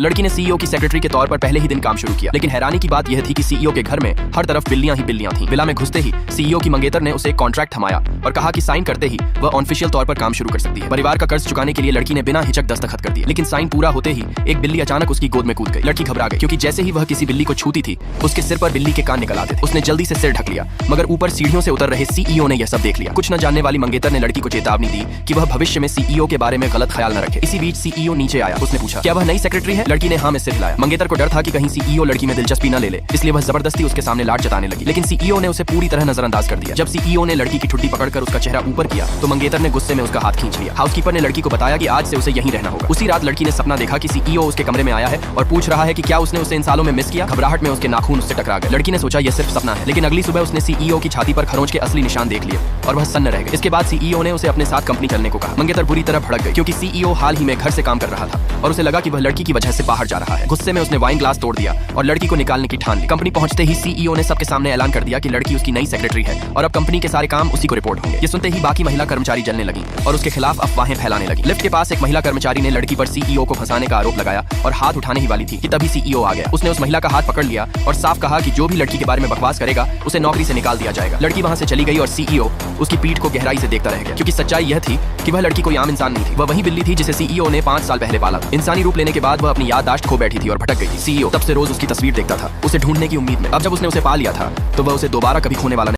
लड़की ने सीईओ की सेक्रेटरी के तौर पर पहले ही दिन काम शुरू किया, लेकिन हैरानी की बात यह थी कि सीईओ के घर में हर तरफ बिल्लियां ही बिल्लियां थीं। विला में घुसते ही सीईओ की मंगेतर ने उसे एक कॉन्ट्रैक्ट थमाया और कहा कि साइन करते ही वह ऑफिशियल तौर पर काम शुरू कर सकती है। परिवार का कर्ज चुकाने के लिए लड़की ने बिना हिचक दस्तखत कर दिए, लेकिन साइन पूरा होते ही एक बिल्ली अचानक उसकी गोद में कूद गई। लड़की घबरा गई क्योंकि जैसे ही वह किसी बिल्ली को छूती थी उसके सिर पर बिल्ली के कान निकल आते थे। उसने जल्दी से सिर ढक लिया, मगर ऊपर सीढ़ियों से उतर रहे सीईओ ने यह सब देख लिया। कुछ न जानने वाली मंगेतर ने लड़की को चेतावनी दी कि वह भविष्य में सीईओ के बारे में गलत ख्याल न रखे। इसी बीच सीईओ नीचे आया। उसने पूछा, क्या वह नई सेक्रेटरी है? लड़की ने हाँ में सिर हिलाया। मंगेतर को डर था कि कहीं सीईओ लड़की में दिलचस्पी न ले ले, इसलिए वह जबरदस्ती उसके सामने लाड जताने लगी, लेकिन सीईओ ने उसे पूरी तरह नजरअंदाज कर दिया। जब सीईओ ने लड़की की ठुड्डी पकड़कर उसका चेहरा ऊपर किया तो मंगेतर ने गुस्से में उसका हाथ खींच लिया। हाउसकीपर ने लड़की को बताया कि आज से उसे यहीं रहना होगा। उसी रात लड़की ने सपना देखा कि सीईओ उसके कमरे में आया है और पूछ रहा है कि क्या उसने उसे इन सालों में मिस किया। घबराहट में उसके नाखून उससे टकरा गए। लड़की ने सोचा यह सिर्फ सपना है, लेकिन अगली सुबह उसने सीईओ की छाती पर खरोंच के असली निशान देख लिए और वह सन्न रह गई। इसके बाद सीईओ ने उसे अपने साथ कंपनी चलने को कहा। मंगेतर बुरी तरह भड़क गई क्योंकि सीईओ हाल ही में घर से काम कर रहा था और उसे लगा कि वह लड़की की वजह से बाहर जा रहा है। गुस्से में उसने वाइन ग्लास तोड़ दिया और लड़की को निकालने की ठान ली। कंपनी पहुंचते ही सीईओ ने सबके सामने ऐलान कर दिया कि लड़की उसकी नई सेक्रेटरी है और अब कंपनी के सारे काम उसी को रिपोर्ट होंगे। ये सुनते ही बाकी महिला कर्मचारी जलने लगी और उसके खिलाफ अफवाहें फैलाने लगी। लिफ्ट के पास एक महिला कर्मचारी ने लड़की पर सीईओ को फंसाने का आरोप लगाया और हाथ उठाने ही वाली थी कि तभी सीईओ आ गया। उसने उस महिला का हाथ पकड़ लिया और साफ कहा कि जो भी लड़की के बारे में बकवास करेगा उसे नौकरी से निकाल दिया जाएगा। लड़की वहां से चली गई और सीईओ उसकी पीठ को गहराई से देखता रह गया, क्योंकि सच्चाई यह थी कि वह लड़की कोई आम इंसान नहीं थी। वह वही बिल्ली थी जिसे सीईओ ने 5 साल पहले पाला था। इंसानी रूप लेने के बाद वह अपनी याददाश्त खो बैठी थी और भटक गई थी। सीईओ तब से रोज उसकी तस्वीर देखता था, उसे ढूंढने की उम्मीद में। अब जब उसने उसे पा लिया था तो वह उसे दोबारा कभी खोने वाला